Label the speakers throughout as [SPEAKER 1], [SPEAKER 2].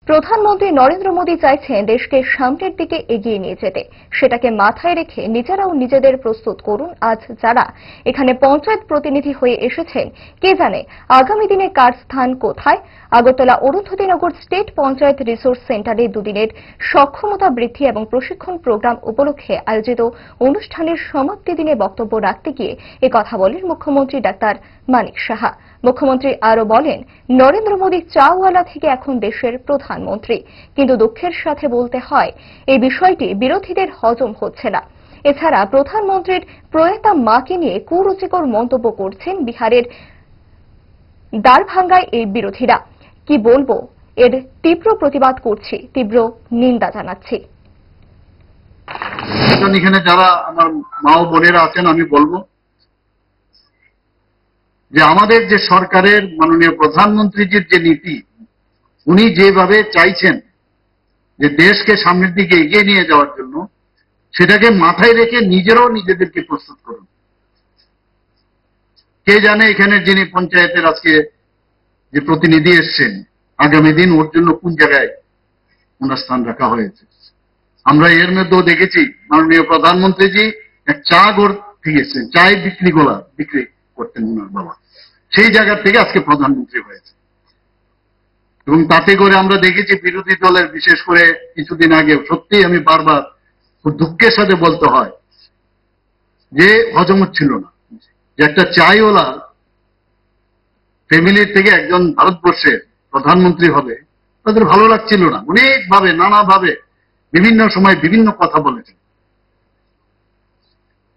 [SPEAKER 1] প্রধানমন্ত্রী নরেন্দ্র মোদী চাইছেন দেশকে সামনের দিকে এগিয়ে নিয়ে যেতে। সেটাকে মাথায় রেখে নিজেরাও নিজেদের প্রস্তুত করুন। আজ যারা এখানে পঞ্চায়েত প্রতিনিধি হয়ে এসেছেন, কে জানে আগামী দিনে কার স্থান কোথায়। আগরতলা অরুন্ধতিনগর স্টেট পঞ্চায়েত রিসোর্স সেন্টারে দুদিনের সক্ষমতা বৃদ্ধি এবং প্রশিক্ষণ প্রোগ্রাম উপলক্ষে আয়োজিত অনুষ্ঠানের সমাপ্তি দিনে বক্তব্য রাখতে গিয়ে একথা বলেন মুখ্যমন্ত্রী ডাক্তার মানিক সাহা। মুখ্যমন্ত্রী আরও বলেন, নরেন্দ্র মোদী চাওয়ালা থেকে এখন দেশের প্রধানমন্ত্রী, কিন্তু দুঃখের সাথে বলতে হয় এই বিষয়টি বিরোধীদের হজম হচ্ছে না। এছাড়া প্রধানমন্ত্রীর প্রয়াতা মাকে নিয়ে কুরুচিকর মন্তব্য করছেন বিহারের দ্বারভাঙ্গায় এই বিরোধীরা। কি বলবো, এর তীব্র প্রতিবাদ করছি, তীব্র নিন্দা জানাচ্ছি।
[SPEAKER 2] এখানে যারা আমার মা ও বোনেরা আছেন, আমি বলবো যে আমাদের যে সরকারের মাননীয় প্রধানমন্ত্রীজির যে নীতি, উনি যেভাবে চাইছেন যে দেশকে সামনের দিকে এগিয়ে নিয়ে যাওয়ার জন্য, সেটাকে মাথায় রেখে নিজেরাও নিজেদেরকে প্রস্তুত করুন। কে জানে এখানে যিনি পঞ্চায়েতের আজকে যে প্রতিনিধি এসছেন, আগামী দিন ওর জন্য কোন জায়গায় ওনার স্থান রাখা হয়েছে। আমরা এর মধ্যেও দেখেছি মাননীয় প্রধানমন্ত্রীজি এক চা ঘর থেকে এসছেন, চায় বিক্রি করতেন ওনার বাবা, সেই জায়গা থেকে আজকে প্রধানমন্ত্রী হয়েছে। এবং তাতে করে আমরা দেখেছি বিরোধী দলের, বিশেষ করে কিছুদিন আগে, সত্যি আমি বারবার খুব দুঃখের সাথে বলতে হয় যে হজম হচ্ছিল না যে একটা চাইওয়ালা ফ্যামিলির থেকে একজন ভারতবর্ষের প্রধানমন্ত্রী হবে, তাদের ভালো লাগছিল না। অনেকভাবে, নানাভাবে, বিভিন্ন সময় বিভিন্ন কথা বলেছেন।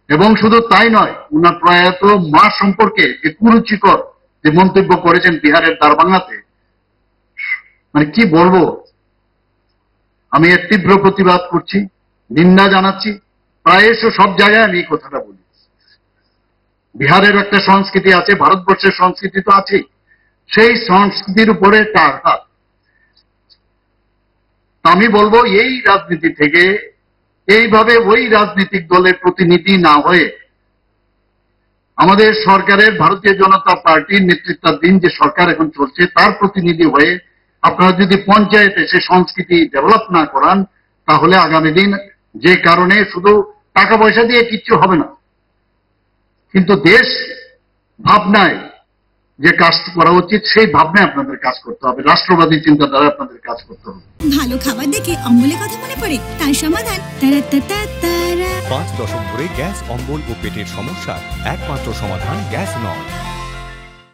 [SPEAKER 2] এবং শুধু তাই নয়, উনার প্রয়াত মা সম্পর্কে যে কুরুচিকর যে মন্তব্য করেছেন বিহারের দ্বারভাঙ্গাতে, মানে কি বলবো, আমি এর তীব্র প্রতিবাদ করছি, নিন্দা জানাচ্ছি। প্রায়শ সব জায়গায় আমি এই কথাটা বলি। বিহারের একটা সংস্কৃতি আছে, ভারতবর্ষের সংস্কৃতি তো আছেই, সেই সংস্কৃতির উপরে তার হাত। আমি বলবো এই রাজনীতি থেকে, এইভাবে ওই রাজনৈতিক দলের প্রতিনিধি না হয়ে আমাদের সরকারের, ভারতীয় জনতা পার্টির নেতৃত্বাধীন যে সরকার এখন চলছে, তার প্রতিনিধি হয়ে আপনারা যদি পঞ্চায়েতে সে সংস্কৃতি ডেভেলপ না করান, তাহলে আগামী দিন যে কারণে শুধু টাকা পয়সা দিয়ে কিচ্ছু হবে না, কিন্তু দেশ ভাবনায় যে কাজ করা উচিত, সেই ভাবনায় আপনাদের কাজ করতে হবে, রাষ্ট্রবাদী চিন্তাধারা আপনাদের কাজ করতে হবে।
[SPEAKER 3] ভালো খাবার দেখে অম্বলের কথা মনে পড়ে, তার সমাধান 5 দশক ধরে গ্যাস, অম্বল ও পেটের সমস্যার একমাত্র সমাধান গ্যাস নয়।